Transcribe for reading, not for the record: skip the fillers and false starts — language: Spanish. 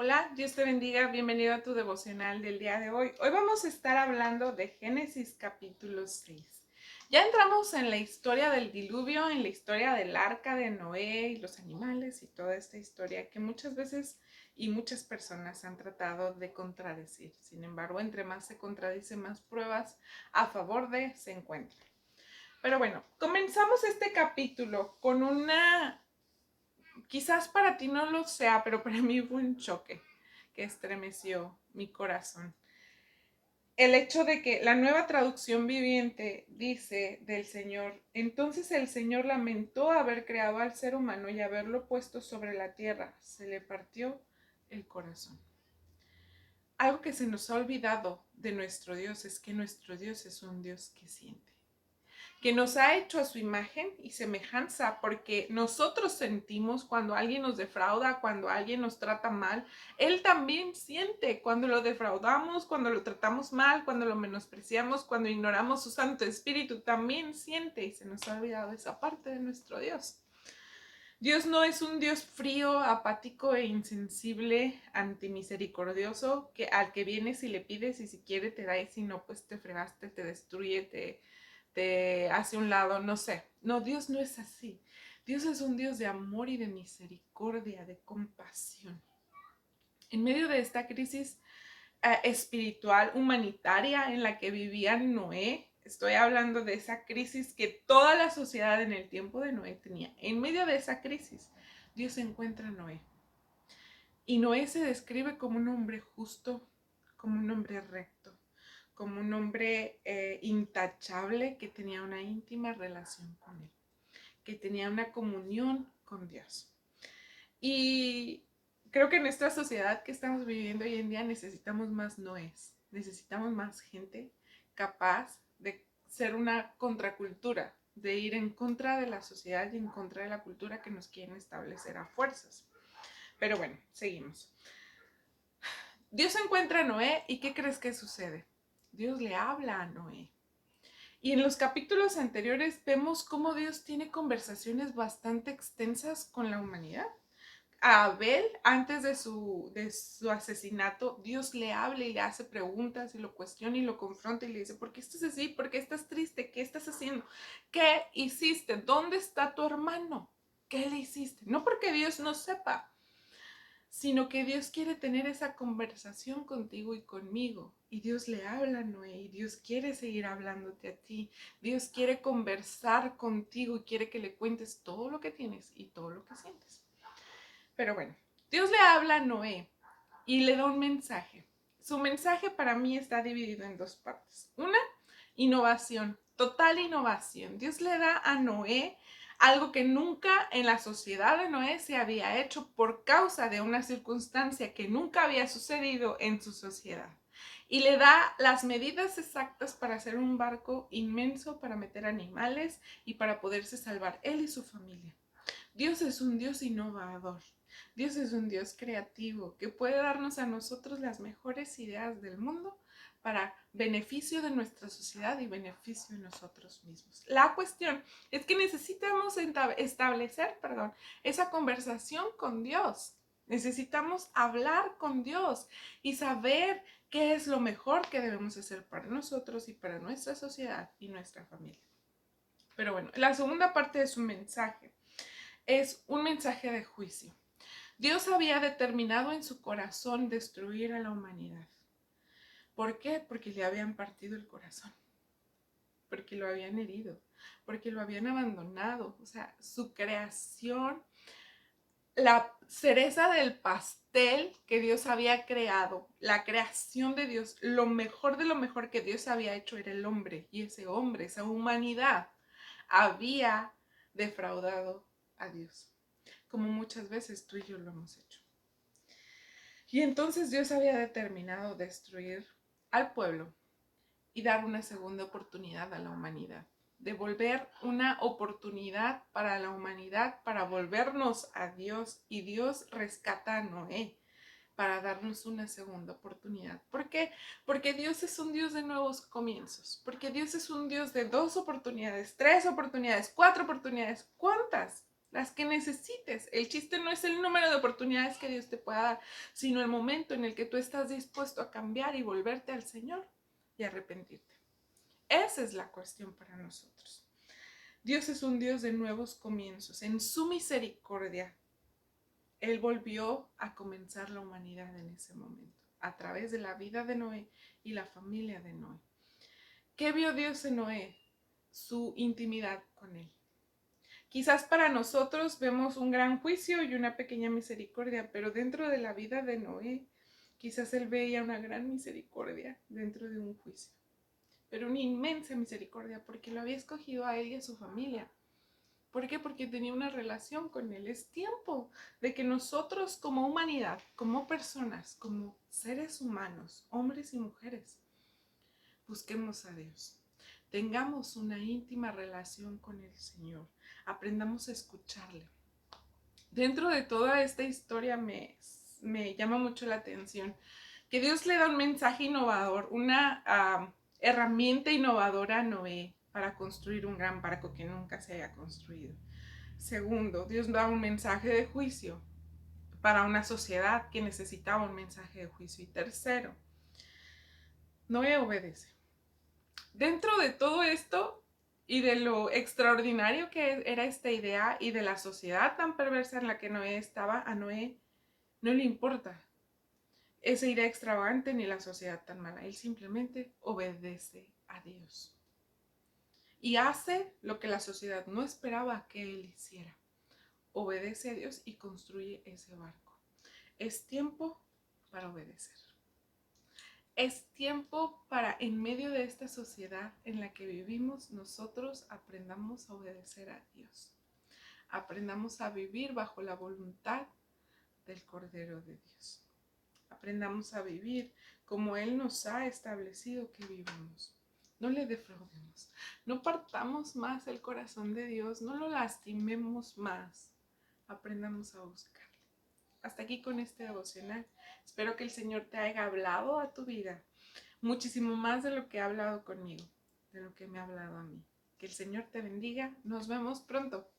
Hola, Dios te bendiga, bienvenido a tu devocional del día de hoy. Hoy vamos a estar hablando de Génesis capítulo 6. Ya entramos en la historia del diluvio, en la historia del arca de Noé y los animales y toda esta historia que muchas veces y muchas personas han tratado de contradecir. Sin embargo, entre más se contradice, más pruebas a favor de se encuentran. Pero bueno, comenzamos este capítulo con quizás para ti no lo sea, pero para mí fue un choque que estremeció mi corazón. El hecho de que la nueva traducción viviente dice del Señor: entonces el Señor lamentó haber creado al ser humano y haberlo puesto sobre la tierra. Se le partió el corazón. Algo que se nos ha olvidado de nuestro Dios es que nuestro Dios es un Dios que siente, que nos ha hecho a su imagen y semejanza, porque nosotros sentimos cuando alguien nos defrauda, cuando alguien nos trata mal. Él también siente cuando lo defraudamos, cuando lo tratamos mal, cuando lo menospreciamos, cuando ignoramos su Santo Espíritu, también siente, y se nos ha olvidado esa parte de nuestro Dios. Dios no es un Dios frío, apático e insensible, antimisericordioso, al que vienes y le pides y si quiere te da y si no, pues te fregaste, te destruye, te hace un lado, no sé. No, Dios no es así. Dios es un Dios de amor y de misericordia, de compasión. En medio de esta crisis espiritual, humanitaria en la que vivía Noé, estoy hablando de esa crisis que toda la sociedad en el tiempo de Noé tenía. En medio de esa crisis, Dios encuentra a Noé. Y Noé se describe como un hombre justo, como un hombre recto, como un hombre intachable que tenía una íntima relación con él, que tenía una comunión con Dios. Y creo que en esta sociedad que estamos viviendo hoy en día necesitamos más Noés, necesitamos más gente capaz de ser una contracultura, de ir en contra de la sociedad y en contra de la cultura que nos quieren establecer a fuerzas. Pero bueno, seguimos. Dios encuentra a Noé y ¿qué crees que sucede? Dios le habla a Noé. Y en los capítulos anteriores vemos cómo Dios tiene conversaciones bastante extensas con la humanidad. A Abel, antes de su asesinato, Dios le habla y le hace preguntas y lo cuestiona y lo confronta y le dice: ¿por qué estás así? ¿Por qué estás triste? ¿Qué estás haciendo? ¿Qué hiciste? ¿Dónde está tu hermano? ¿Qué le hiciste? No porque Dios no sepa, sino que Dios quiere tener esa conversación contigo y conmigo. Y Dios le habla a Noé y Dios quiere seguir hablándote a ti. Dios quiere conversar contigo y quiere que le cuentes todo lo que tienes y todo lo que sientes. Pero bueno, Dios le habla a Noé y le da un mensaje. Su mensaje para mí está dividido en dos partes. Una, innovación, total innovación. Dios le da a Noé algo que nunca en la sociedad de Noé se había hecho por causa de una circunstancia que nunca había sucedido en su sociedad. Y le da las medidas exactas para hacer un barco inmenso para meter animales y para poderse salvar él y su familia. Dios es un Dios innovador. Dios es un Dios creativo que puede darnos a nosotros las mejores ideas del mundo para beneficio de nuestra sociedad y beneficio de nosotros mismos. La cuestión es que necesitamos establecer, esa conversación con Dios. Necesitamos hablar con Dios y saber qué es lo mejor que debemos hacer para nosotros y para nuestra sociedad y nuestra familia. Pero bueno, la segunda parte de su mensaje es un mensaje de juicio. Dios había determinado en su corazón destruir a la humanidad. ¿Por qué? Porque le habían partido el corazón, porque lo habían herido, porque lo habían abandonado. O sea, su creación, la cereza del pastel que Dios había creado, la creación de Dios, lo mejor de lo mejor que Dios había hecho era el hombre. Y ese hombre, esa humanidad, había defraudado a Dios, como muchas veces tú y yo lo hemos hecho. Y entonces Dios había determinado destruir al pueblo y dar una segunda oportunidad a la humanidad. Devolver una oportunidad para la humanidad, para volvernos a Dios. Y Dios rescata a Noé para darnos una segunda oportunidad. ¿Por qué? Porque Dios es un Dios de nuevos comienzos. Porque Dios es un Dios de 2 oportunidades, 3 oportunidades, 4 oportunidades. ¿Cuántas? las que necesites. El chiste no es el número de oportunidades que Dios te pueda dar, sino el momento en el que tú estás dispuesto a cambiar y volverte al Señor y arrepentirte. Esa es la cuestión para nosotros. Dios es un Dios de nuevos comienzos. En su misericordia, Él volvió a comenzar la humanidad en ese momento, a través de la vida de Noé y la familia de Noé. ¿Qué vio Dios en Noé? Su intimidad con Él. Quizás para nosotros vemos un gran juicio y una pequeña misericordia, pero dentro de la vida de Noé, quizás él veía una gran misericordia dentro de un juicio, pero una inmensa misericordia porque lo había escogido a él y a su familia. ¿Por qué? Porque tenía una relación con él. Es tiempo de que nosotros como humanidad, como personas, como seres humanos, hombres y mujeres, busquemos a Dios. Tengamos una íntima relación con el Señor. Aprendamos a escucharle. Dentro de toda esta historia me llama mucho la atención que Dios le da un mensaje innovador, una herramienta innovadora a Noé para construir un gran barco que nunca se haya construido. Segundo, Dios da un mensaje de juicio para una sociedad que necesitaba un mensaje de juicio. Y tercero, Noé obedece. Dentro de todo esto y de lo extraordinario que era esta idea y de la sociedad tan perversa en la que Noé estaba, a Noé no le importa esa idea extravagante ni la sociedad tan mala. Él simplemente obedece a Dios. Y hace lo que la sociedad no esperaba que él hiciera. Obedece a Dios y construye ese barco. Es tiempo para obedecer. Es tiempo para, en medio de esta sociedad en la que vivimos, nosotros aprendamos a obedecer a Dios. Aprendamos a vivir bajo la voluntad del Cordero de Dios. Aprendamos a vivir como Él nos ha establecido que vivamos. No le defraudemos. No partamos más el corazón de Dios. No lo lastimemos más. Aprendamos a buscarle. Hasta aquí con este devocional. Espero que el Señor te haya hablado a tu vida. Muchísimo más de lo que ha hablado conmigo. De lo que me ha hablado a mí. Que el Señor te bendiga. Nos vemos pronto.